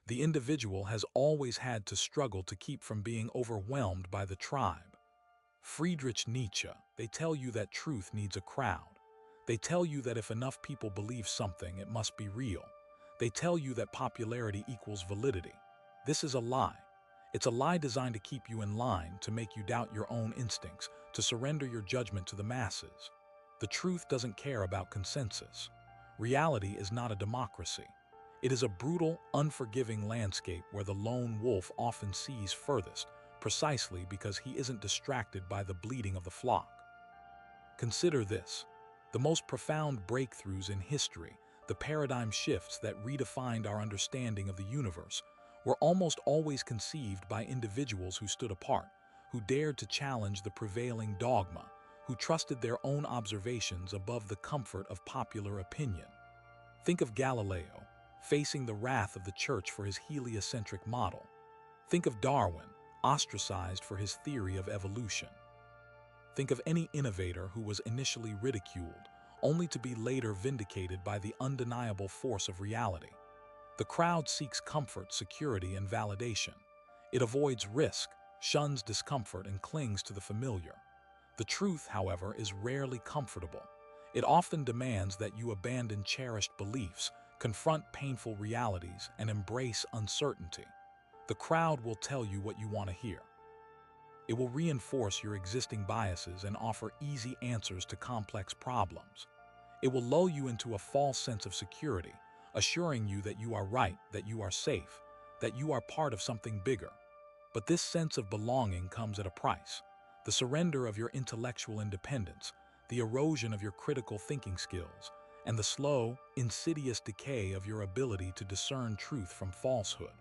The individual has always had to struggle to keep from being overwhelmed by the tribe. Friedrich Nietzsche, they tell you that truth needs a crowd. They tell you that if enough people believe something, it must be real. They tell you that popularity equals validity. This is a lie. It's a lie designed to keep you in line, to make you doubt your own instincts, to surrender your judgment to the masses. The truth doesn't care about consensus. Reality is not a democracy. It is a brutal, unforgiving landscape where the lone wolf often sees furthest, precisely because he isn't distracted by the bleating of the flock. Consider this: the most profound breakthroughs in history, the paradigm shifts that redefined our understanding of the universe, were almost always conceived by individuals who stood apart, who dared to challenge the prevailing dogma, who trusted their own observations above the comfort of popular opinion. Think of Galileo, facing the wrath of the church for his heliocentric model. Think of Darwin, ostracized for his theory of evolution. Think of any innovator who was initially ridiculed, only to be later vindicated by the undeniable force of reality. The crowd seeks comfort, security, and validation. It avoids risk, shuns discomfort, and clings to the familiar. The truth, however, is rarely comfortable. It often demands that you abandon cherished beliefs, confront painful realities, and embrace uncertainty. The crowd will tell you what you want to hear. It will reinforce your existing biases and offer easy answers to complex problems. It will lull you into a false sense of security, assuring you that you are right, that you are safe, that you are part of something bigger. But this sense of belonging comes at a price: the surrender of your intellectual independence, the erosion of your critical thinking skills, and the slow, insidious decay of your ability to discern truth from falsehood.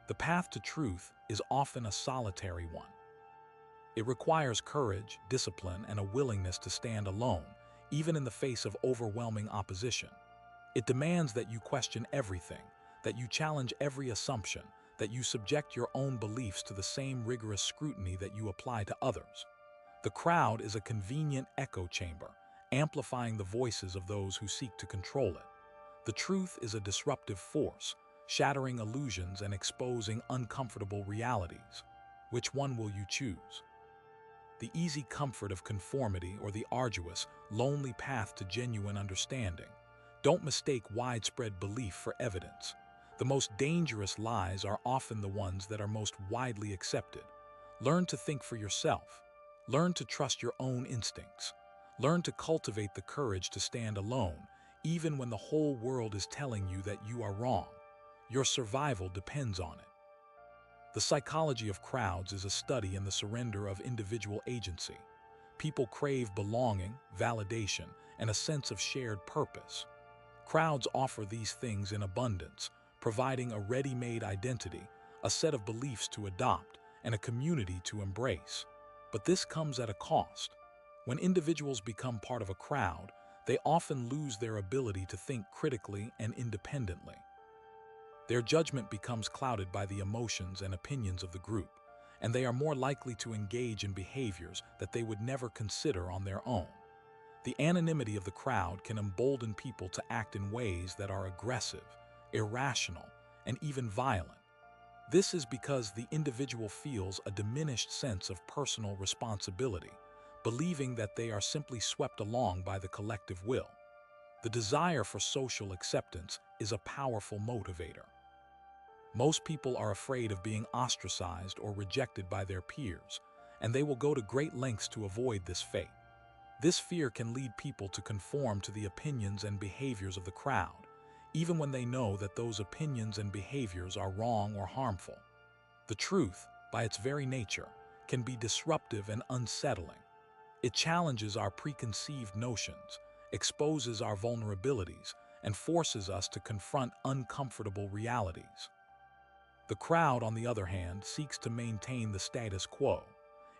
The path to truth is often a solitary one. It requires courage, discipline, and a willingness to stand alone, even in the face of overwhelming opposition. It demands that you question everything, that you challenge every assumption, that you subject your own beliefs to the same rigorous scrutiny that you apply to others. The crowd is a convenient echo chamber, amplifying the voices of those who seek to control it. The truth is a disruptive force, shattering illusions and exposing uncomfortable realities. Which one will you choose? The easy comfort of conformity or the arduous, lonely path to genuine understanding? Don't mistake widespread belief for evidence. The most dangerous lies are often the ones that are most widely accepted. Learn to think for yourself. Learn to trust your own instincts. Learn to cultivate the courage to stand alone, even when the whole world is telling you that you are wrong. Your survival depends on it. The psychology of crowds is a study in the surrender of individual agency. People crave belonging, validation, and a sense of shared purpose. Crowds offer these things in abundance, providing a ready-made identity, a set of beliefs to adopt, and a community to embrace. But this comes at a cost. When individuals become part of a crowd, they often lose their ability to think critically and independently. Their judgment becomes clouded by the emotions and opinions of the group, and they are more likely to engage in behaviors that they would never consider on their own. The anonymity of the crowd can embolden people to act in ways that are aggressive, irrational, and even violent. This is because the individual feels a diminished sense of personal responsibility, believing that they are simply swept along by the collective will. The desire for social acceptance is a powerful motivator. Most people are afraid of being ostracized or rejected by their peers, and they will go to great lengths to avoid this fate. This fear can lead people to conform to the opinions and behaviors of the crowd, even when they know that those opinions and behaviors are wrong or harmful. The truth, by its very nature, can be disruptive and unsettling. It challenges our preconceived notions, exposes our vulnerabilities, and forces us to confront uncomfortable realities. The crowd, on the other hand, seeks to maintain the status quo.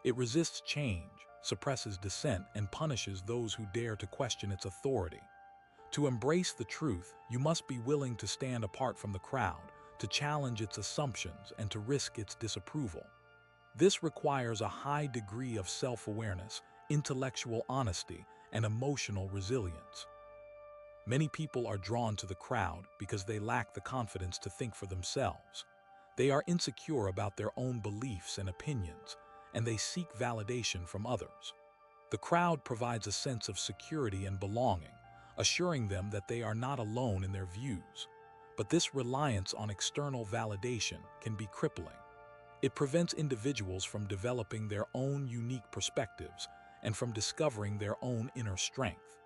It resists change, suppresses dissent, and punishes those who dare to question its authority. To embrace the truth, you must be willing to stand apart from the crowd, to challenge its assumptions, and to risk its disapproval. This requires a high degree of self-awareness, intellectual honesty, and emotional resilience. Many people are drawn to the crowd because they lack the confidence to think for themselves. They are insecure about their own beliefs and opinions, and they seek validation from others. The crowd provides a sense of security and belonging, assuring them that they are not alone in their views. But this reliance on external validation can be crippling. It prevents individuals from developing their own unique perspectives and from discovering their own inner strength.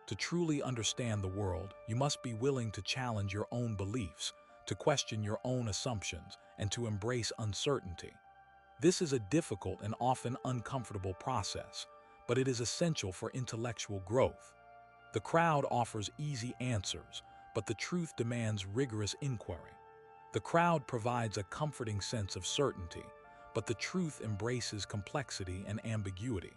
To truly understand the world, you must be willing to challenge your own beliefs, to question your own assumptions, and to embrace uncertainty. This is a difficult and often uncomfortable process, but it is essential for intellectual growth. The crowd offers easy answers, but the truth demands rigorous inquiry. The crowd provides a comforting sense of certainty, but the truth embraces complexity and ambiguity.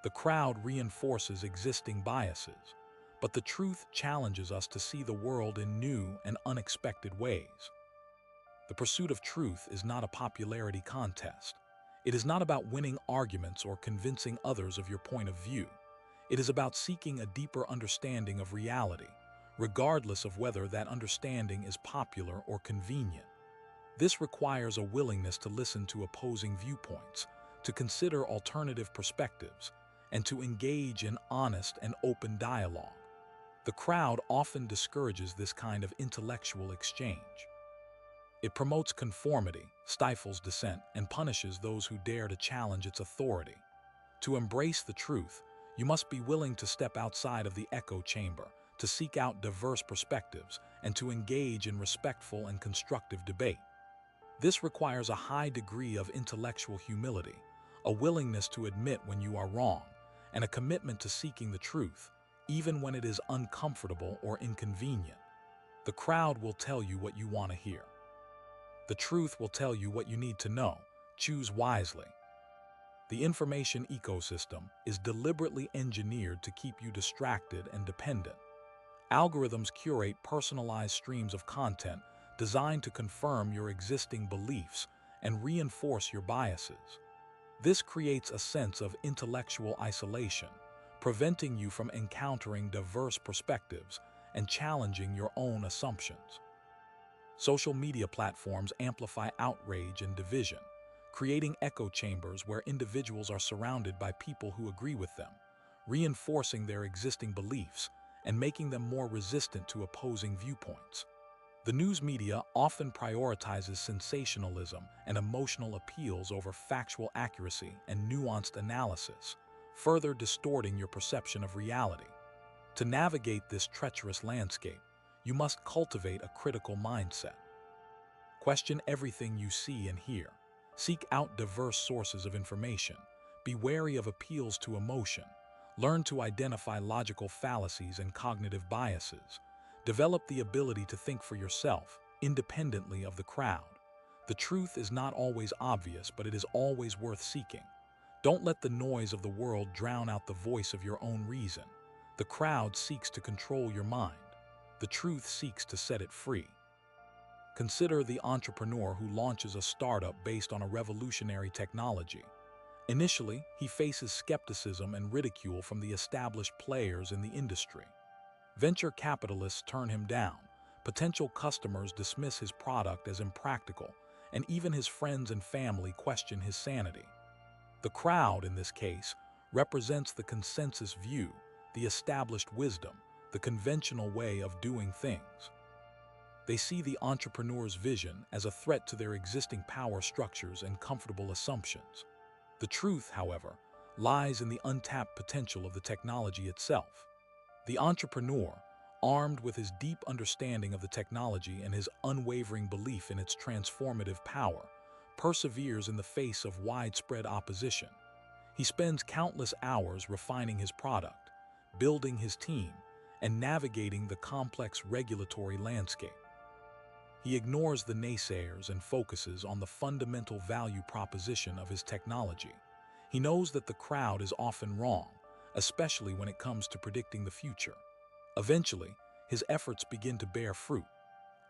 The crowd reinforces existing biases, but the truth challenges us to see the world in new and unexpected ways. The pursuit of truth is not a popularity contest. It is not about winning arguments or convincing others of your point of view. It is about seeking a deeper understanding of reality, regardless of whether that understanding is popular or convenient. This requires a willingness to listen to opposing viewpoints, to consider alternative perspectives, and to engage in honest and open dialogue. The crowd often discourages this kind of intellectual exchange. It promotes conformity, stifles dissent, and punishes those who dare to challenge its authority. To embrace the truth, you must be willing to step outside of the echo chamber, to seek out diverse perspectives, and to engage in respectful and constructive debate. This requires a high degree of intellectual humility, a willingness to admit when you are wrong, and a commitment to seeking the truth, even when it is uncomfortable or inconvenient. The crowd will tell you what you want to hear. The truth will tell you what you need to know. Choose wisely. The information ecosystem is deliberately engineered to keep you distracted and dependent. Algorithms curate personalized streams of content designed to confirm your existing beliefs and reinforce your biases. This creates a sense of intellectual isolation, preventing you from encountering diverse perspectives and challenging your own assumptions. Social media platforms amplify outrage and division, creating echo chambers where individuals are surrounded by people who agree with them, reinforcing their existing beliefs and making them more resistant to opposing viewpoints. The news media often prioritizes sensationalism and emotional appeals over factual accuracy and nuanced analysis, further distorting your perception of reality. To navigate this treacherous landscape, you must cultivate a critical mindset. Question everything you see and hear. Seek out diverse sources of information. Be wary of appeals to emotion. Learn to identify logical fallacies and cognitive biases. Develop the ability to think for yourself, independently of the crowd. The truth is not always obvious, but it is always worth seeking. Don't let the noise of the world drown out the voice of your own reason. The crowd seeks to control your mind. The truth seeks to set it free. Consider the entrepreneur who launches a startup based on a revolutionary technology. Initially, he faces skepticism and ridicule from the established players in the industry. Venture capitalists turn him down, potential customers dismiss his product as impractical, and even his friends and family question his sanity. The crowd, in this case, represents the consensus view, the established wisdom, the conventional way of doing things. They see the entrepreneur's vision as a threat to their existing power structures and comfortable assumptions. The truth, however, lies in the untapped potential of the technology itself. The entrepreneur, armed with his deep understanding of the technology and his unwavering belief in its transformative power, perseveres in the face of widespread opposition. He spends countless hours refining his product, building his team, and navigating the complex regulatory landscape. He ignores the naysayers and focuses on the fundamental value proposition of his technology. He knows that the crowd is often wrong, especially when it comes to predicting the future. Eventually, his efforts begin to bear fruit.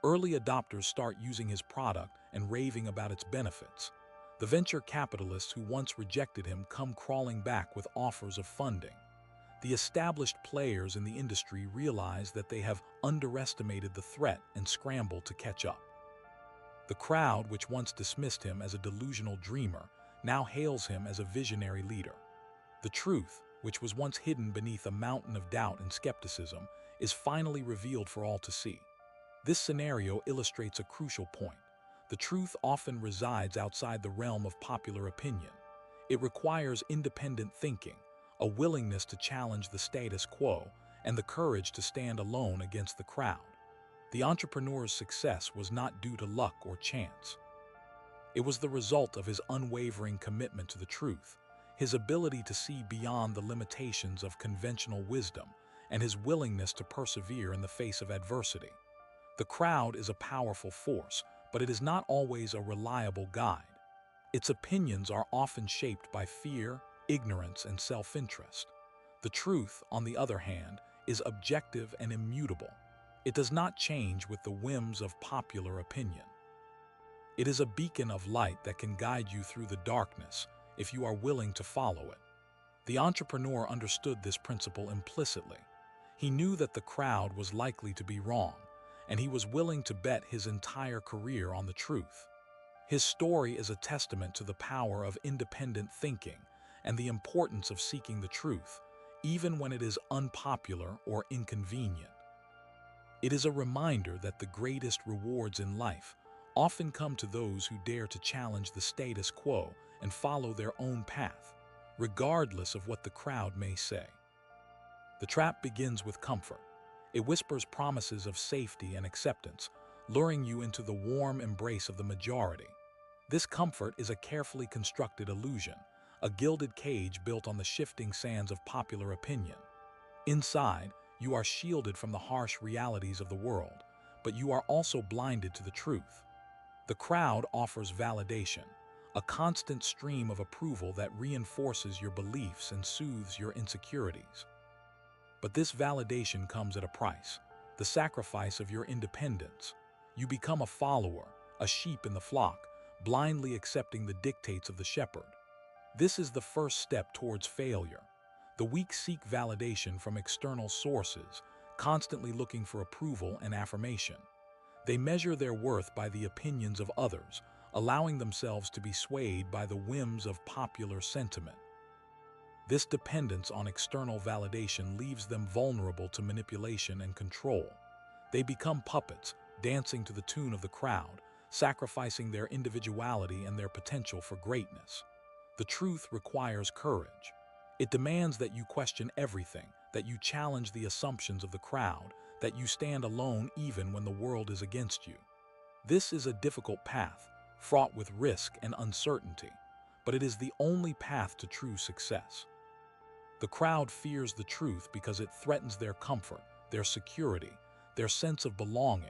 Early adopters start using his product and raving about its benefits. The venture capitalists who once rejected him come crawling back with offers of funding. The established players in the industry realize that they have underestimated the threat and scramble to catch up. The crowd, which once dismissed him as a delusional dreamer, now hails him as a visionary leader. The truth, which was once hidden beneath a mountain of doubt and skepticism, is finally revealed for all to see. This scenario illustrates a crucial point. The truth often resides outside the realm of popular opinion. It requires independent thinking, a willingness to challenge the status quo, and the courage to stand alone against the crowd. The entrepreneur's success was not due to luck or chance. It was the result of his unwavering commitment to the truth, his ability to see beyond the limitations of conventional wisdom, and his willingness to persevere in the face of adversity. The crowd is a powerful force, but it is not always a reliable guide. Its opinions are often shaped by fear, ignorance, and self-interest. The truth, on the other hand, is objective and immutable. It does not change with the whims of popular opinion. It is a beacon of light that can guide you through the darkness if you are willing to follow it. The entrepreneur understood this principle implicitly. He knew that the crowd was likely to be wrong, and he was willing to bet his entire career on the truth. His story is a testament to the power of independent thinking and the importance of seeking the truth, even when it is unpopular or inconvenient. It is a reminder that the greatest rewards in life often come to those who dare to challenge the status quo and follow their own path, regardless of what the crowd may say. The trap begins with comfort. It whispers promises of safety and acceptance, luring you into the warm embrace of the majority. This comfort is a carefully constructed illusion, a gilded cage built on the shifting sands of popular opinion. Inside, you are shielded from the harsh realities of the world, but you are also blinded to the truth. The crowd offers validation, a constant stream of approval that reinforces your beliefs and soothes your insecurities. But this validation comes at a price, the sacrifice of your independence. You become a follower, a sheep in the flock, blindly accepting the dictates of the shepherd. This is the first step towards failure. The weak seek validation from external sources, constantly looking for approval and affirmation. They measure their worth by the opinions of others, allowing themselves to be swayed by the whims of popular sentiment. This dependence on external validation leaves them vulnerable to manipulation and control. They become puppets, dancing to the tune of the crowd, sacrificing their individuality and their potential for greatness. The truth requires courage. It demands that you question everything, that you challenge the assumptions of the crowd, that you stand alone even when the world is against you. This is a difficult path, fraught with risk and uncertainty, but it is the only path to true success. The crowd fears the truth because it threatens their comfort, their security, their sense of belonging.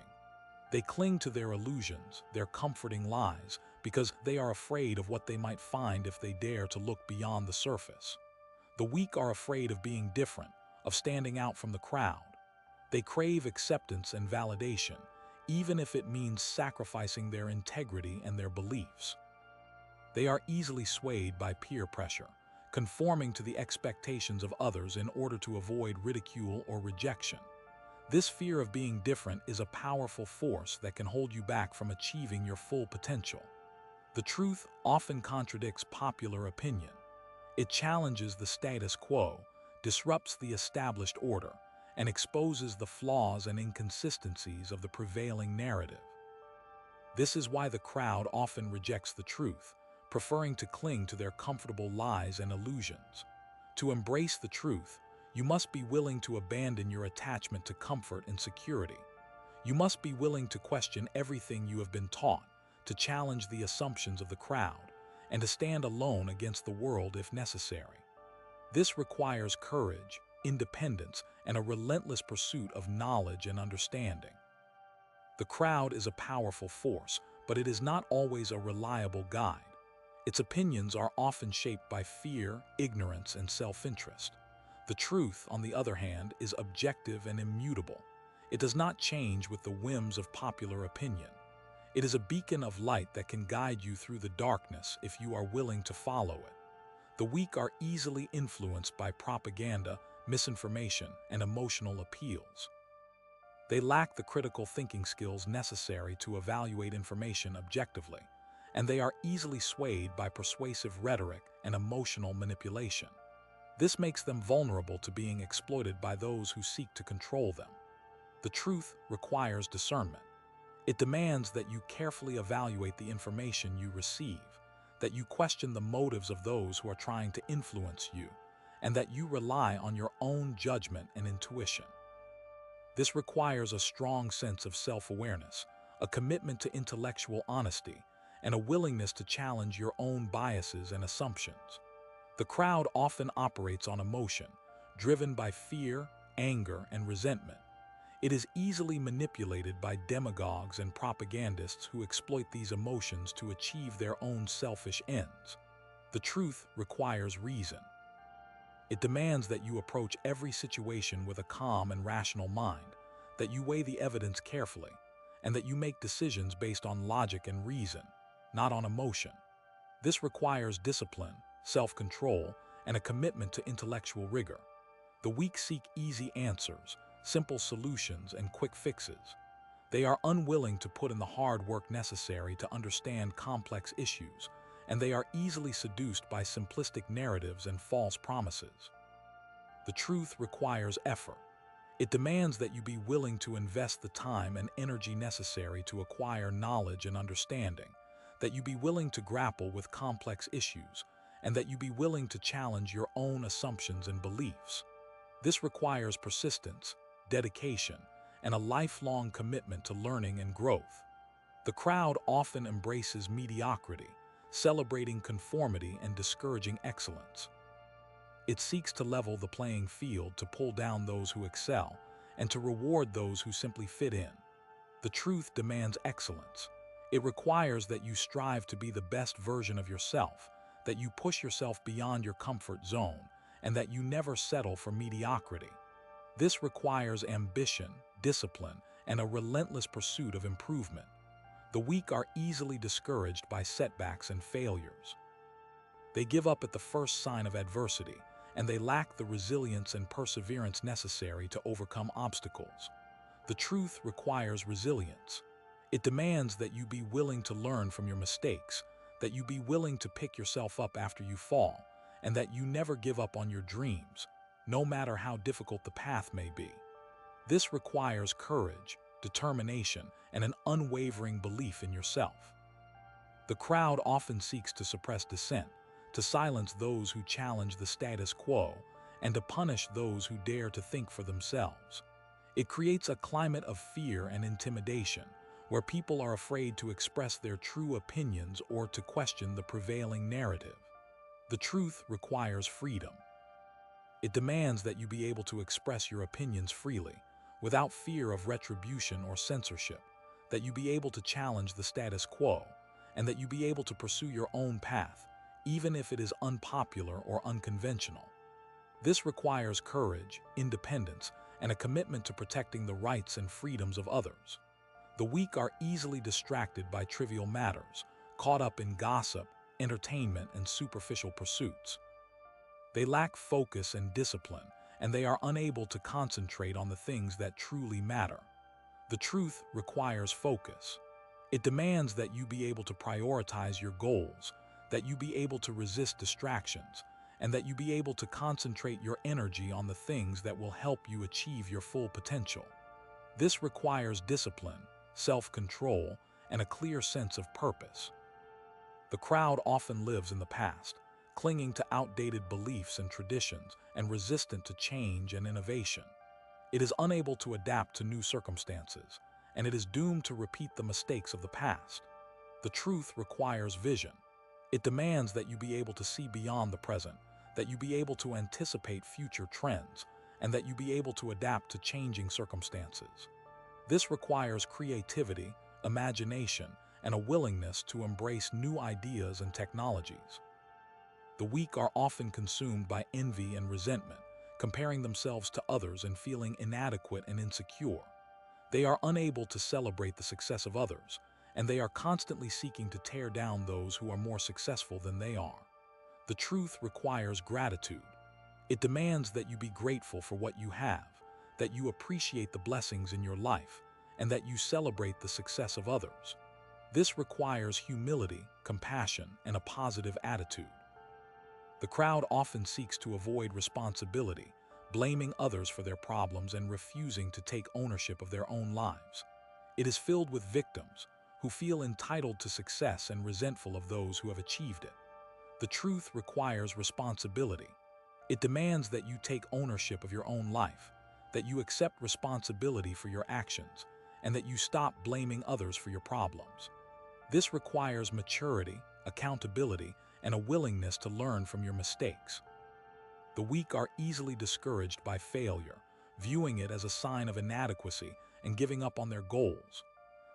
They cling to their illusions, their comforting lies, because they are afraid of what they might find if they dare to look beyond the surface. The weak are afraid of being different, of standing out from the crowd. They crave acceptance and validation, even if it means sacrificing their integrity and their beliefs. They are easily swayed by peer pressure, conforming to the expectations of others in order to avoid ridicule or rejection. This fear of being different is a powerful force that can hold you back from achieving your full potential. The truth often contradicts popular opinion. It challenges the status quo, disrupts the established order, and exposes the flaws and inconsistencies of the prevailing narrative. This is why the crowd often rejects the truth, preferring to cling to their comfortable lies and illusions. To embrace the truth, you must be willing to abandon your attachment to comfort and security. You must be willing to question everything you have been taught, to challenge the assumptions of the crowd, and to stand alone against the world if necessary. This requires courage, independence, and a relentless pursuit of knowledge and understanding. The crowd is a powerful force, but it is not always a reliable guide. Its opinions are often shaped by fear, ignorance, and self-interest. The truth, on the other hand, is objective and immutable. It does not change with the whims of popular opinion. It is a beacon of light that can guide you through the darkness if you are willing to follow it. The weak are easily influenced by propaganda, misinformation, and emotional appeals. They lack the critical thinking skills necessary to evaluate information objectively, and they are easily swayed by persuasive rhetoric and emotional manipulation. This makes them vulnerable to being exploited by those who seek to control them. The truth requires discernment. It demands that you carefully evaluate the information you receive, that you question the motives of those who are trying to influence you, and that you rely on your own judgment and intuition. This requires a strong sense of self-awareness, a commitment to intellectual honesty, and a willingness to challenge your own biases and assumptions. The crowd often operates on emotion, driven by fear, anger, and resentment. It is easily manipulated by demagogues and propagandists who exploit these emotions to achieve their own selfish ends. The truth requires reason. It demands that you approach every situation with a calm and rational mind, that you weigh the evidence carefully, and that you make decisions based on logic and reason, not on emotion. This requires discipline, self-control, and a commitment to intellectual rigor. The weak seek easy answers, simple solutions, and quick fixes. They are unwilling to put in the hard work necessary to understand complex issues, and they are easily seduced by simplistic narratives and false promises. The truth requires effort. It demands that you be willing to invest the time and energy necessary to acquire knowledge and understanding, that you be willing to grapple with complex issues, and that you be willing to challenge your own assumptions and beliefs. This requires persistence, dedication, and a lifelong commitment to learning and growth. The crowd often embraces mediocrity, celebrating conformity and discouraging excellence. It seeks to level the playing field, to pull down those who excel, and to reward those who simply fit in. The truth demands excellence. It requires that you strive to be the best version of yourself, that you push yourself beyond your comfort zone, and that you never settle for mediocrity. This requires ambition, discipline, and a relentless pursuit of improvement. The weak are easily discouraged by setbacks and failures. They give up at the first sign of adversity, and they lack the resilience and perseverance necessary to overcome obstacles. The truth requires resilience. It demands that you be willing to learn from your mistakes, that you be willing to pick yourself up after you fall, and that you never give up on your dreams, no matter how difficult the path may be. This requires courage, determination, and an unwavering belief in yourself. The crowd often seeks to suppress dissent, to silence those who challenge the status quo, and to punish those who dare to think for themselves. It creates a climate of fear and intimidation, where people are afraid to express their true opinions or to question the prevailing narrative. The truth requires freedom. It demands that you be able to express your opinions freely, without fear of retribution or censorship, that you be able to challenge the status quo, and that you be able to pursue your own path, even if it is unpopular or unconventional. This requires courage, independence, and a commitment to protecting the rights and freedoms of others. The weak are easily distracted by trivial matters, caught up in gossip, entertainment, and superficial pursuits. They lack focus and discipline, and they are unable to concentrate on the things that truly matter. The truth requires focus. It demands that you be able to prioritize your goals, that you be able to resist distractions, and that you be able to concentrate your energy on the things that will help you achieve your full potential. This requires discipline, self-control, and a clear sense of purpose. The crowd often lives in the past, clinging to outdated beliefs and traditions and resistant to change and innovation. It is unable to adapt to new circumstances, and it is doomed to repeat the mistakes of the past. The truth requires vision. It demands that you be able to see beyond the present, that you be able to anticipate future trends, and that you be able to adapt to changing circumstances. This requires creativity, imagination, and a willingness to embrace new ideas and technologies. The weak are often consumed by envy and resentment, comparing themselves to others and feeling inadequate and insecure. They are unable to celebrate the success of others, and they are constantly seeking to tear down those who are more successful than they are. The truth requires gratitude. It demands that you be grateful for what you have, that you appreciate the blessings in your life, and that you celebrate the success of others. This requires humility, compassion, and a positive attitude. The crowd often seeks to avoid responsibility, blaming others for their problems and refusing to take ownership of their own lives. It is filled with victims who feel entitled to success and resentful of those who have achieved it. The truth requires responsibility. It demands that you take ownership of your own life, that you accept responsibility for your actions, and that you stop blaming others for your problems. This requires maturity, accountability, and a willingness to learn from your mistakes. The weak are easily discouraged by failure, viewing it as a sign of inadequacy and giving up on their goals.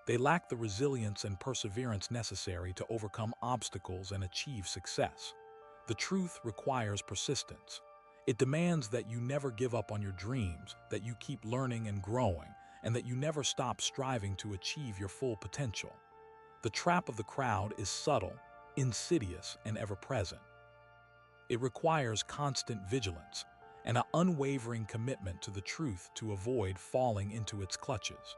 They lack the resilience and perseverance necessary to overcome obstacles and achieve success. The truth requires persistence. It demands that you never give up on your dreams, that you keep learning and growing, and that you never stop striving to achieve your full potential. The trap of the crowd is subtle, insidious, and ever-present. It requires constant vigilance and an unwavering commitment to the truth to avoid falling into its clutches.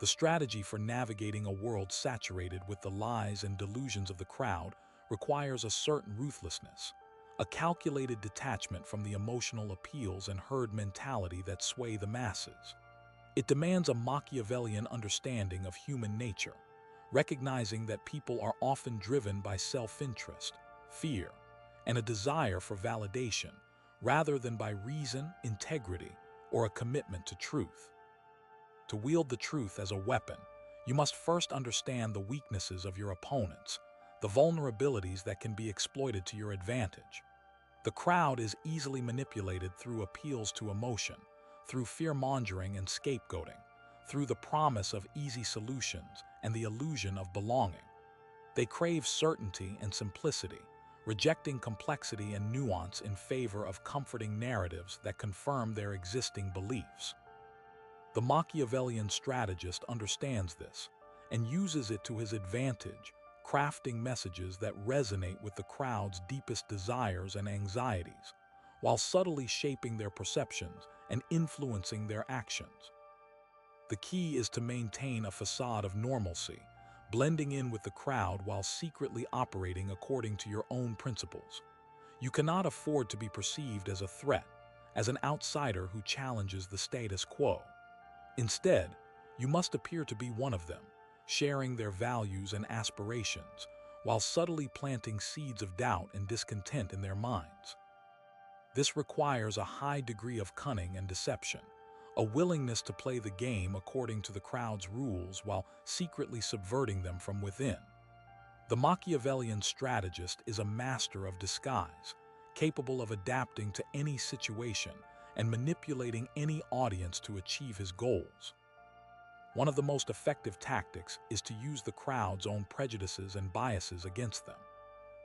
The strategy for navigating a world saturated with the lies and delusions of the crowd requires a certain ruthlessness, a calculated detachment from the emotional appeals and herd mentality that sway the masses. It demands a Machiavellian understanding of human nature, recognizing that people are often driven by self-interest, fear, and a desire for validation, rather than by reason, integrity, or a commitment to truth. To wield the truth as a weapon, you must first understand the weaknesses of your opponents, the vulnerabilities that can be exploited to your advantage. The crowd is easily manipulated through appeals to emotion, through fear-mongering and scapegoating, through the promise of easy solutions and the illusion of belonging. They crave certainty and simplicity, rejecting complexity and nuance in favor of comforting narratives that confirm their existing beliefs. The Machiavellian strategist understands this and uses it to his advantage, crafting messages that resonate with the crowd's deepest desires and anxieties, while subtly shaping their perceptions and influencing their actions. The key is to maintain a facade of normalcy, blending in with the crowd while secretly operating according to your own principles. You cannot afford to be perceived as a threat, as an outsider who challenges the status quo. Instead, you must appear to be one of them, sharing their values and aspirations, while subtly planting seeds of doubt and discontent in their minds. This requires a high degree of cunning and deception, a willingness to play the game according to the crowd's rules while secretly subverting them from within. The Machiavellian strategist is a master of disguise, capable of adapting to any situation and manipulating any audience to achieve his goals. One of the most effective tactics is to use the crowd's own prejudices and biases against them.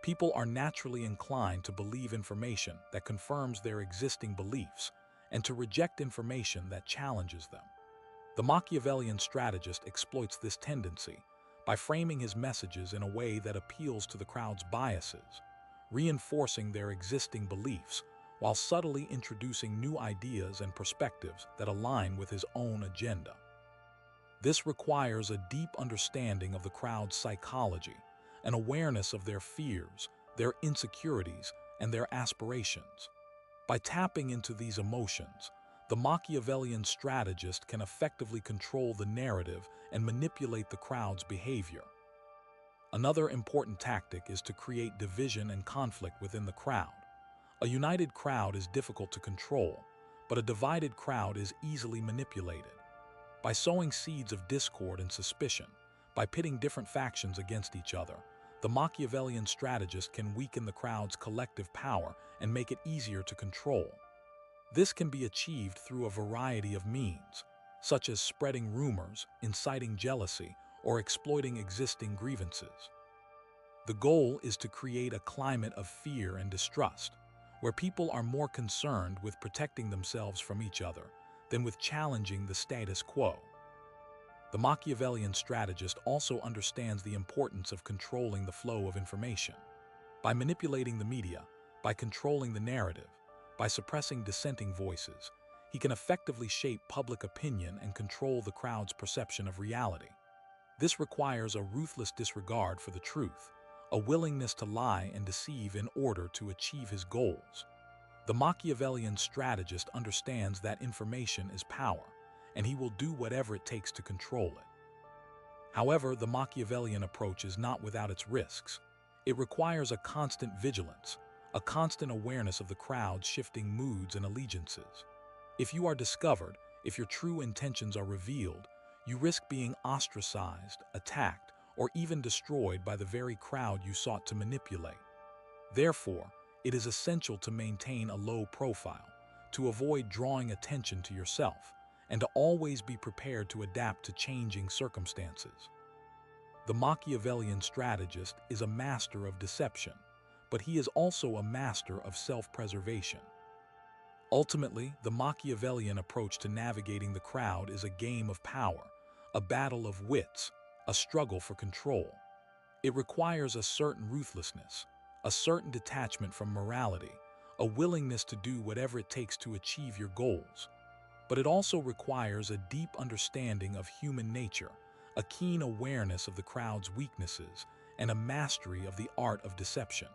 People are naturally inclined to believe information that confirms their existing beliefs and to reject information that challenges them. The Machiavellian strategist exploits this tendency by framing his messages in a way that appeals to the crowd's biases, reinforcing their existing beliefs while subtly introducing new ideas and perspectives that align with his own agenda. This requires a deep understanding of the crowd's psychology, an awareness of their fears, their insecurities, and their aspirations. By tapping into these emotions, the Machiavellian strategist can effectively control the narrative and manipulate the crowd's behavior. Another important tactic is to create division and conflict within the crowd. A united crowd is difficult to control, but a divided crowd is easily manipulated. By sowing seeds of discord and suspicion, by pitting different factions against each other, the Machiavellian strategist can weaken the crowd's collective power and make it easier to control. This can be achieved through a variety of means, such as spreading rumors, inciting jealousy, or exploiting existing grievances. The goal is to create a climate of fear and distrust, where people are more concerned with protecting themselves from each other than with challenging the status quo. The Machiavellian strategist also understands the importance of controlling the flow of information. By manipulating the media, by controlling the narrative, By suppressing dissenting voices, he can effectively shape public opinion and control the crowd's perception of reality. This requires a ruthless disregard for the truth, a willingness to lie and deceive in order to achieve his goals. The Machiavellian strategist understands that information is power, and he will do whatever it takes to control it. However, the Machiavellian approach is not without its risks. It requires a constant vigilance, a constant awareness of the crowd's shifting moods and allegiances. If you are discovered, if your true intentions are revealed, you risk being ostracized, attacked, or even destroyed by the very crowd you sought to manipulate. Therefore, it is essential to maintain a low profile, to avoid drawing attention to yourself, and to always be prepared to adapt to changing circumstances. The Machiavellian strategist is a master of deception, but he is also a master of self-preservation. Ultimately, the Machiavellian approach to navigating the crowd is a game of power, a battle of wits, a struggle for control. It requires a certain ruthlessness, a certain detachment from morality, a willingness to do whatever it takes to achieve your goals. But it also requires a deep understanding of human nature, a keen awareness of the crowd's weaknesses, and a mastery of the art of deception.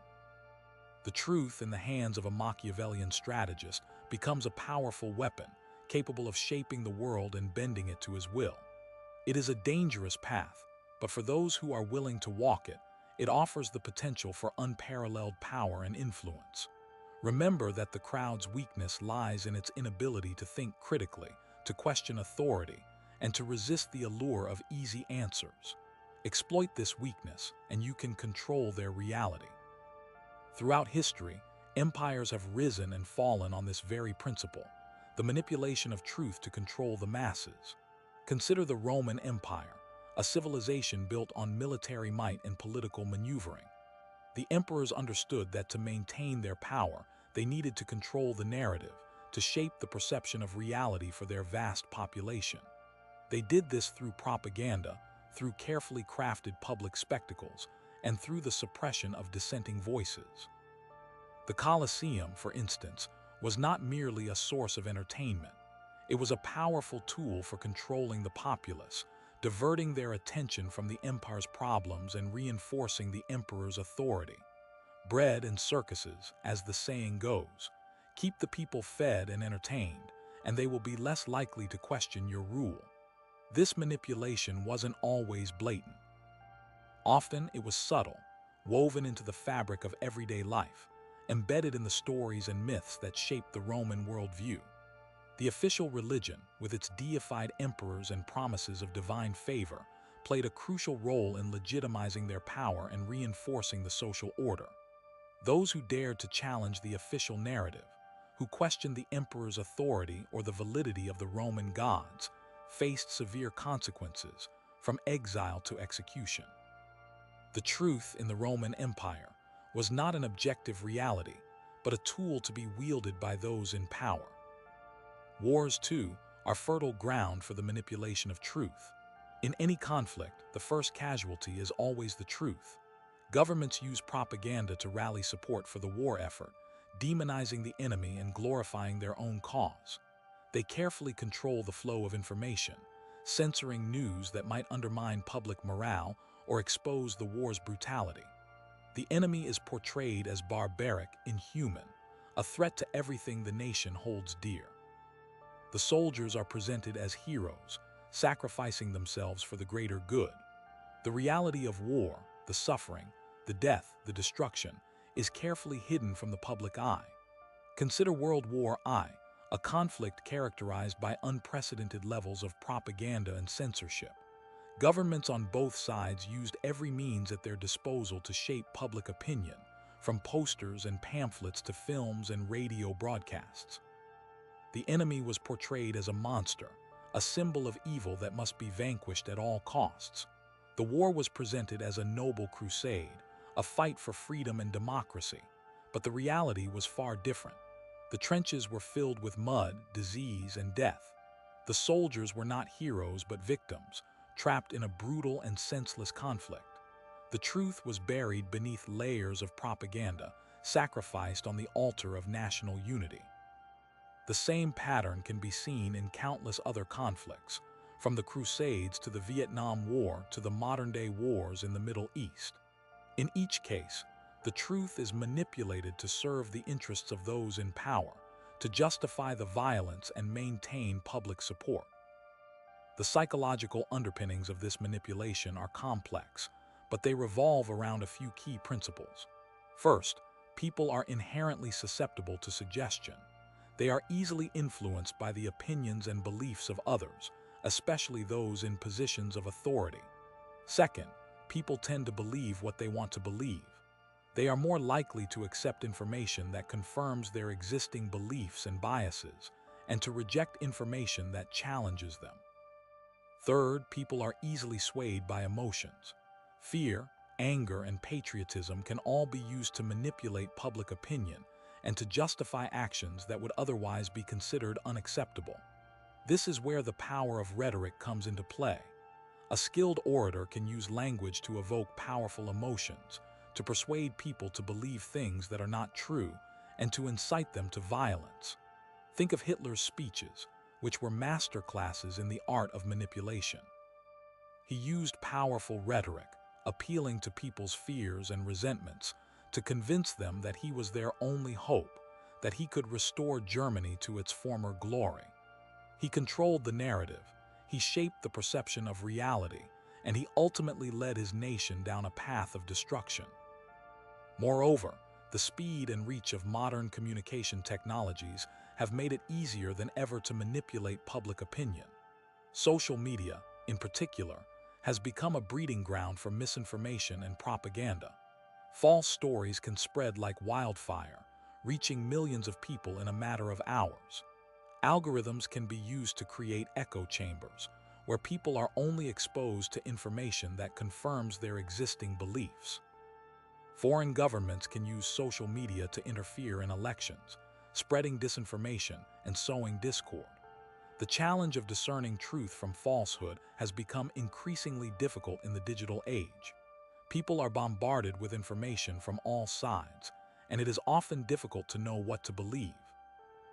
The truth in the hands of a Machiavellian strategist becomes a powerful weapon, capable of shaping the world and bending it to his will. It is a dangerous path, but for those who are willing to walk it, it offers the potential for unparalleled power and influence. Remember that the crowd's weakness lies in its inability to think critically, to question authority, and to resist the allure of easy answers. Exploit this weakness, and you can control their reality. Throughout history, empires have risen and fallen on this very principle, the manipulation of truth to control the masses. Consider the Roman Empire, a civilization built on military might and political maneuvering. The emperors understood that to maintain their power, they needed to control the narrative, to shape the perception of reality for their vast population. They did this through propaganda, through carefully crafted public spectacles, and through the suppression of dissenting voices. The Colosseum, for instance, was not merely a source of entertainment. It was a powerful tool for controlling the populace, diverting their attention from the empire's problems and reinforcing the emperor's authority. Bread and circuses, as the saying goes, keep the people fed and entertained, and they will be less likely to question your rule. This manipulation wasn't always blatant. Often it was subtle, woven into the fabric of everyday life, embedded in the stories and myths that shaped the Roman worldview. The official religion, with its deified emperors and promises of divine favor, played a crucial role in legitimizing their power and reinforcing the social order. Those who dared to challenge the official narrative, who questioned the emperor's authority or the validity of the Roman gods, faced severe consequences, from exile to execution. The truth in the Roman Empire was not an objective reality, but a tool to be wielded by those in power. Wars, too, are fertile ground for the manipulation of truth. In any conflict, the first casualty is always the truth. Governments use propaganda to rally support for the war effort, demonizing the enemy and glorifying their own cause. They carefully control the flow of information, censoring news that might undermine public morale or expose the war's brutality. The enemy is portrayed as barbaric, inhuman, a threat to everything the nation holds dear. The soldiers are presented as heroes, sacrificing themselves for the greater good. The reality of war, the suffering, the death, the destruction, is carefully hidden from the public eye. Consider World War I, a conflict characterized by unprecedented levels of propaganda and censorship. Governments on both sides used every means at their disposal to shape public opinion, from posters and pamphlets to films and radio broadcasts. The enemy was portrayed as a monster, a symbol of evil that must be vanquished at all costs. The war was presented as a noble crusade, a fight for freedom and democracy, but the reality was far different. The trenches were filled with mud, disease, and death. The soldiers were not heroes but victims, trapped in a brutal and senseless conflict. The truth was buried beneath layers of propaganda, sacrificed on the altar of national unity. The same pattern can be seen in countless other conflicts, from the Crusades to the Vietnam War to the modern-day wars in the Middle East. In each case, the truth is manipulated to serve the interests of those in power, to justify the violence and maintain public support. The psychological underpinnings of this manipulation are complex, but they revolve around a few key principles. First, people are inherently susceptible to suggestion. They are easily influenced by the opinions and beliefs of others, especially those in positions of authority. Second, people tend to believe what they want to believe. They are more likely to accept information that confirms their existing beliefs and biases, and to reject information that challenges them. Third, people are easily swayed by emotions. Fear, anger, and patriotism can all be used to manipulate public opinion and to justify actions that would otherwise be considered unacceptable. This is where the power of rhetoric comes into play. A skilled orator can use language to evoke powerful emotions, to persuade people to believe things that are not true, and to incite them to violence. Think of Hitler's speeches, which were masterclasses in the art of manipulation. He used powerful rhetoric, appealing to people's fears and resentments, to convince them that he was their only hope, that he could restore Germany to its former glory. He controlled the narrative, he shaped the perception of reality, and he ultimately led his nation down a path of destruction. Moreover, the speed and reach of modern communication technologies have made it easier than ever to manipulate public opinion. Social media, in particular, has become a breeding ground for misinformation and propaganda. False stories can spread like wildfire, reaching millions of people in a matter of hours. Algorithms can be used to create echo chambers, where people are only exposed to information that confirms their existing beliefs. Foreign governments can use social media to interfere in elections, spreading disinformation and sowing discord. The challenge of discerning truth from falsehood has become increasingly difficult in the digital age. People are bombarded with information from all sides, and it is often difficult to know what to believe.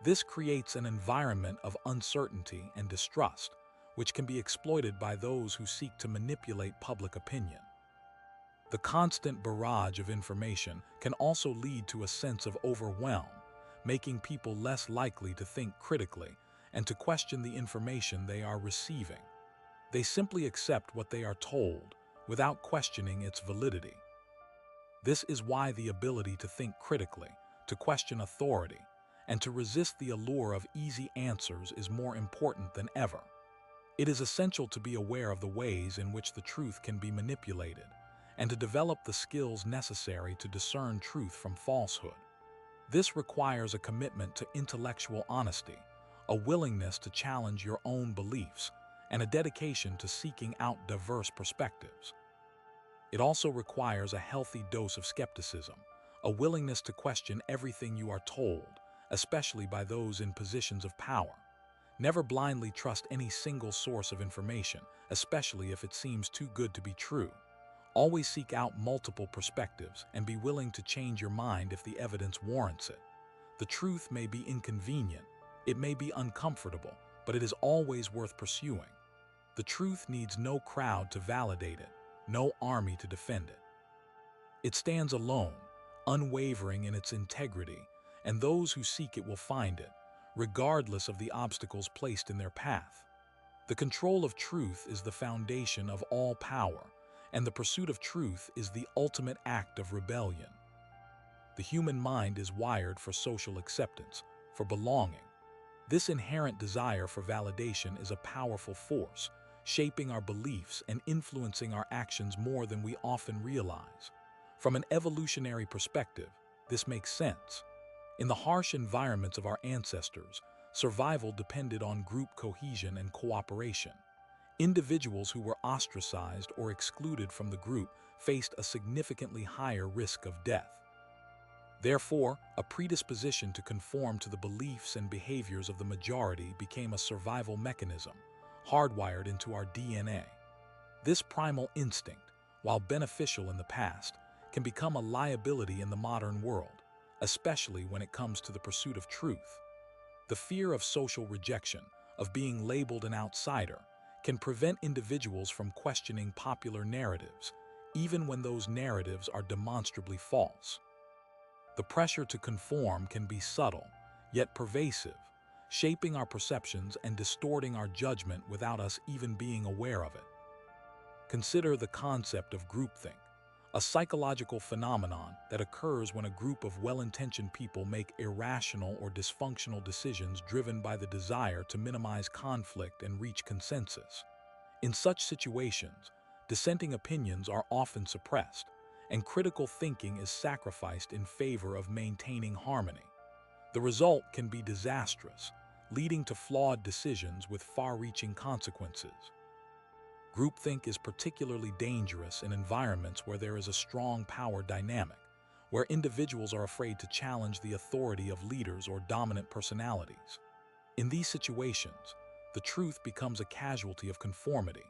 This creates an environment of uncertainty and distrust, which can be exploited by those who seek to manipulate public opinion. The constant barrage of information can also lead to a sense of overwhelm, making people less likely to think critically and to question the information they are receiving. They simply accept what they are told without questioning its validity. This is why the ability to think critically, to question authority, and to resist the allure of easy answers is more important than ever. It is essential to be aware of the ways in which the truth can be manipulated, and to develop the skills necessary to discern truth from falsehood. This requires a commitment to intellectual honesty, a willingness to challenge your own beliefs, and a dedication to seeking out diverse perspectives. It also requires a healthy dose of skepticism, a willingness to question everything you are told, especially by those in positions of power. Never blindly trust any single source of information, especially if it seems too good to be true. Always seek out multiple perspectives and be willing to change your mind if the evidence warrants it. The truth may be inconvenient, it may be uncomfortable, but it is always worth pursuing. The truth needs no crowd to validate it, no army to defend it. It stands alone, unwavering in its integrity, and those who seek it will find it, regardless of the obstacles placed in their path. The control of truth is the foundation of all power, and the pursuit of truth is the ultimate act of rebellion. The human mind is wired for social acceptance, for belonging. This inherent desire for validation is a powerful force, shaping our beliefs and influencing our actions more than we often realize. From an evolutionary perspective, this makes sense. In the harsh environments of our ancestors, survival depended on group cohesion and cooperation. Individuals who were ostracized or excluded from the group faced a significantly higher risk of death. Therefore, a predisposition to conform to the beliefs and behaviors of the majority became a survival mechanism, hardwired into our DNA. This primal instinct, while beneficial in the past, can become a liability in the modern world. especially when it comes to the pursuit of truth. The fear of social rejection, of being labeled an outsider, can prevent individuals from questioning popular narratives, even when those narratives are demonstrably false. The pressure to conform can be subtle, yet pervasive, shaping our perceptions and distorting our judgment without us even being aware of it. Consider the concept of groupthink, a psychological phenomenon that occurs when a group of well-intentioned people make irrational or dysfunctional decisions driven by the desire to minimize conflict and reach consensus. In such situations, dissenting opinions are often suppressed, and critical thinking is sacrificed in favor of maintaining harmony. The result can be disastrous, leading to flawed decisions with far-reaching consequences. Groupthink is particularly dangerous in environments where there is a strong power dynamic, where individuals are afraid to challenge the authority of leaders or dominant personalities. In these situations, the truth becomes a casualty of conformity,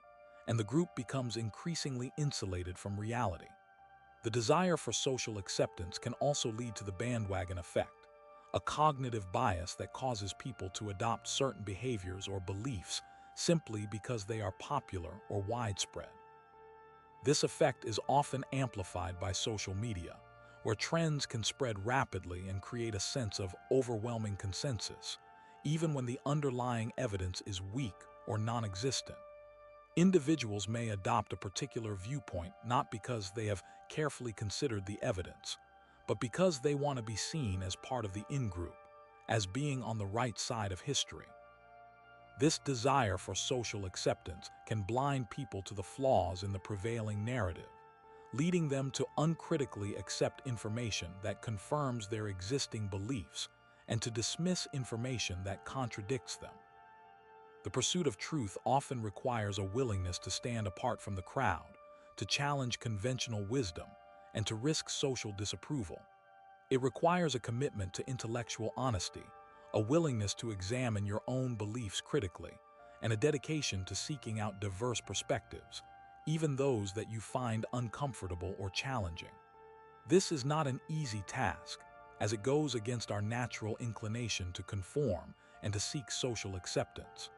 and the group becomes increasingly insulated from reality. The desire for social acceptance can also lead to the bandwagon effect, a cognitive bias that causes people to adopt certain behaviors or beliefs simply because they are popular or widespread. This effect is often amplified by social media, where trends can spread rapidly and create a sense of overwhelming consensus, even when the underlying evidence is weak or non-existent. Individuals may adopt a particular viewpoint not because they have carefully considered the evidence, but because they want to be seen as part of the in-group, as being on the right side of history. This desire for social acceptance can blind people to the flaws in the prevailing narrative, leading them to uncritically accept information that confirms their existing beliefs and to dismiss information that contradicts them. The pursuit of truth often requires a willingness to stand apart from the crowd, to challenge conventional wisdom, and to risk social disapproval. It requires a commitment to intellectual honesty, a willingness to examine your own beliefs critically, and a dedication to seeking out diverse perspectives, even those that you find uncomfortable or challenging. This is not an easy task, as it goes against our natural inclination to conform and to seek social acceptance.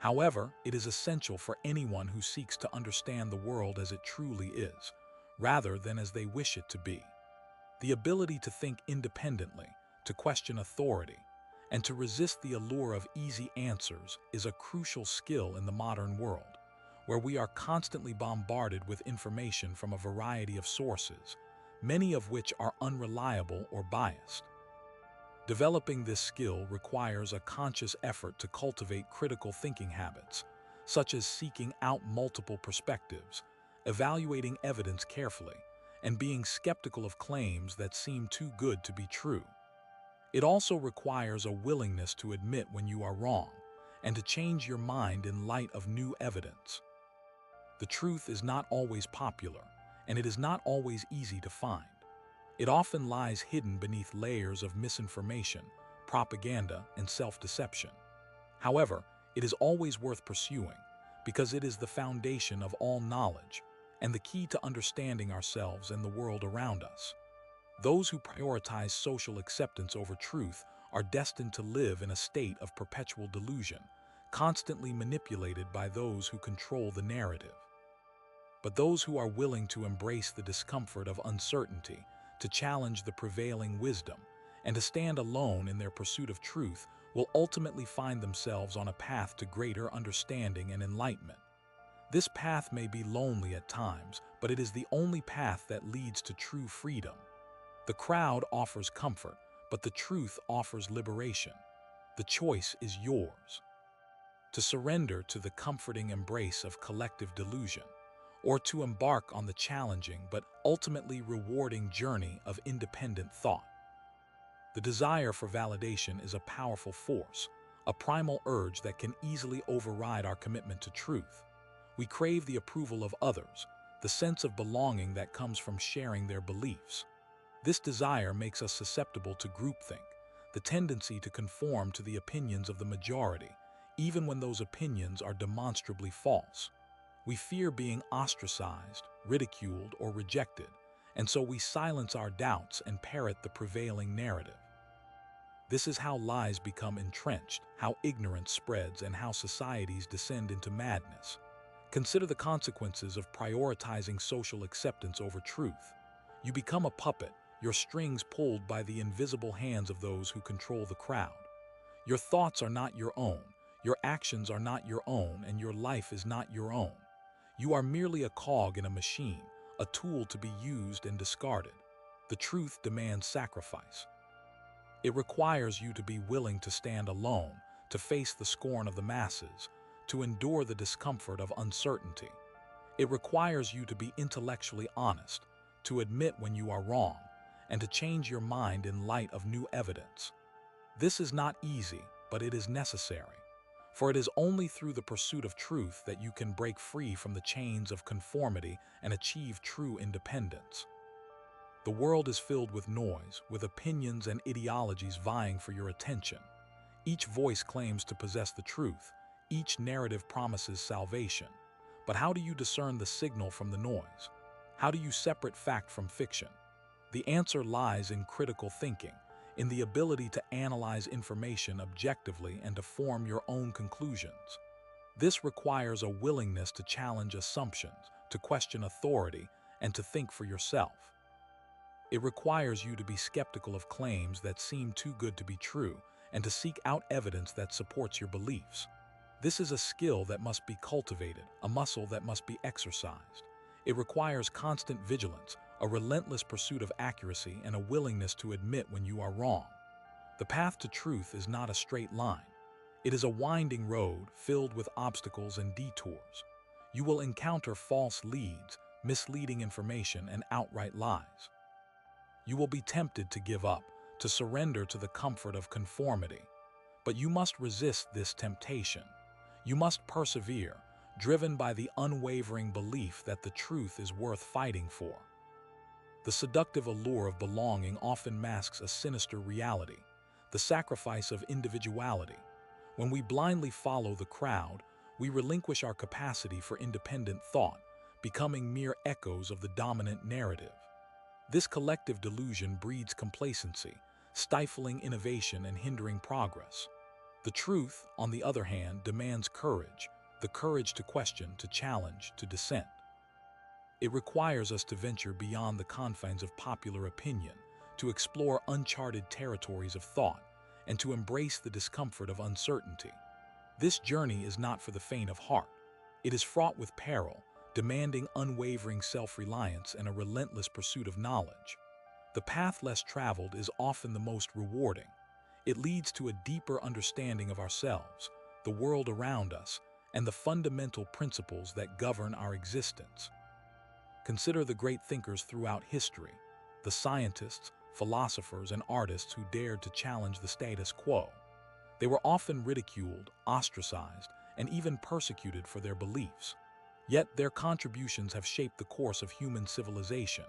However, it is essential for anyone who seeks to understand the world as it truly is, rather than as they wish it to be. The ability to think independently, to question authority, and to resist the allure of easy answers is a crucial skill in the modern world, where we are constantly bombarded with information from a variety of sources, many of which are unreliable or biased. Developing this skill requires a conscious effort to cultivate critical thinking habits, such as seeking out multiple perspectives, evaluating evidence carefully, and being skeptical of claims that seem too good to be true. It also requires a willingness to admit when you are wrong and to change your mind in light of new evidence. The truth is not always popular, and it is not always easy to find. It often lies hidden beneath layers of misinformation, propaganda, and self-deception. However, it is always worth pursuing because it is the foundation of all knowledge and the key to understanding ourselves and the world around us. Those who prioritize social acceptance over truth are destined to live in a state of perpetual delusion, constantly manipulated by those who control the narrative. But those who are willing to embrace the discomfort of uncertainty, to challenge the prevailing wisdom, and to stand alone in their pursuit of truth will ultimately find themselves on a path to greater understanding and enlightenment. This path may be lonely at times, but it is the only path that leads to true freedom. The crowd offers comfort, but the truth offers liberation. The choice is yours. To surrender to the comforting embrace of collective delusion, or to embark on the challenging but ultimately rewarding journey of independent thought. The desire for validation is a powerful force, a primal urge that can easily override our commitment to truth. We crave the approval of others, the sense of belonging that comes from sharing their beliefs. This desire makes us susceptible to groupthink, the tendency to conform to the opinions of the majority, even when those opinions are demonstrably false. We fear being ostracized, ridiculed, or rejected, and so we silence our doubts and parrot the prevailing narrative. This is how lies become entrenched, how ignorance spreads, and how societies descend into madness. Consider the consequences of prioritizing social acceptance over truth. You become a puppet, your strings pulled by the invisible hands of those who control the crowd. Your thoughts are not your own, your actions are not your own, and your life is not your own. You are merely a cog in a machine, a tool to be used and discarded. The truth demands sacrifice. It requires you to be willing to stand alone, to face the scorn of the masses, to endure the discomfort of uncertainty. It requires you to be intellectually honest, to admit when you are wrong, and to change your mind in light of new evidence. This is not easy, but it is necessary, for it is only through the pursuit of truth that you can break free from the chains of conformity and achieve true independence. The world is filled with noise, with opinions and ideologies vying for your attention. Each voice claims to possess the truth. Each narrative promises salvation. But how do you discern the signal from the noise? How do you separate fact from fiction? The answer lies in critical thinking, in the ability to analyze information objectively and to form your own conclusions. This requires a willingness to challenge assumptions, to question authority, and to think for yourself. It requires you to be skeptical of claims that seem too good to be true and to seek out evidence that supports your beliefs. This is a skill that must be cultivated, a muscle that must be exercised. It requires constant vigilance, a relentless pursuit of accuracy, and a willingness to admit when you are wrong. The path to truth is not a straight line. It is a winding road filled with obstacles and detours. You will encounter false leads, misleading information, and outright lies. You will be tempted to give up, to surrender to the comfort of conformity. But you must resist this temptation. You must persevere, driven by the unwavering belief that the truth is worth fighting for. The seductive allure of belonging often masks a sinister reality, the sacrifice of individuality. When we blindly follow the crowd, we relinquish our capacity for independent thought, becoming mere echoes of the dominant narrative. This collective delusion breeds complacency, stifling innovation and hindering progress. The truth, on the other hand, demands courage, the courage to question, to challenge, to dissent. It requires us to venture beyond the confines of popular opinion, to explore uncharted territories of thought, and to embrace the discomfort of uncertainty. This journey is not for the faint of heart. It is fraught with peril, demanding unwavering self-reliance and a relentless pursuit of knowledge. The path less traveled is often the most rewarding. It leads to a deeper understanding of ourselves, the world around us, and the fundamental principles that govern our existence. Consider the great thinkers throughout history, the scientists, philosophers, and artists who dared to challenge the status quo. They were often ridiculed, ostracized, and even persecuted for their beliefs. Yet their contributions have shaped the course of human civilization,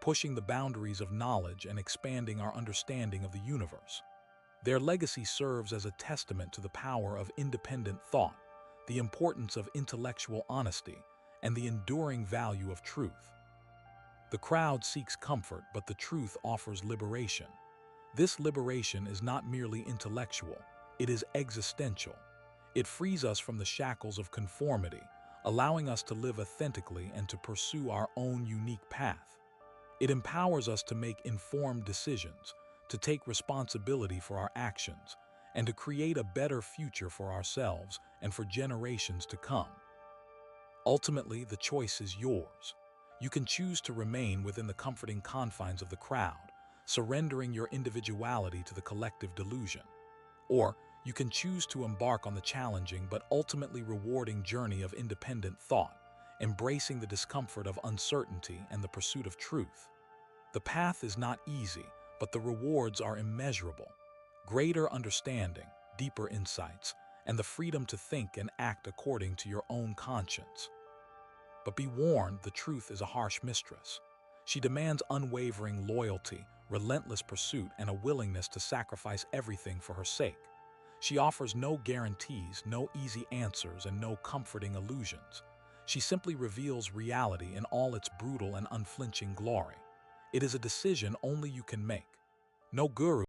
pushing the boundaries of knowledge and expanding our understanding of the universe. Their legacy serves as a testament to the power of independent thought, the importance of intellectual honesty, and the enduring value of truth. The crowd seeks comfort, but the truth offers liberation. This liberation is not merely intellectual, it is existential. It frees us from the shackles of conformity, allowing us to live authentically and to pursue our own unique path. It empowers us to make informed decisions, to take responsibility for our actions, and to create a better future for ourselves and for generations to come. Ultimately, the choice is yours. You can choose to remain within the comforting confines of the crowd, surrendering your individuality to the collective delusion. Or you can choose to embark on the challenging but ultimately rewarding journey of independent thought, embracing the discomfort of uncertainty and the pursuit of truth. The path is not easy, but the rewards are immeasurable. Greater understanding, deeper insights, and the freedom to think and act according to your own conscience. But be warned, the truth is a harsh mistress. She demands unwavering loyalty, relentless pursuit, and a willingness to sacrifice everything for her sake. She offers no guarantees, no easy answers, and no comforting illusions. She simply reveals reality in all its brutal and unflinching glory. It is a decision only you can make. No guru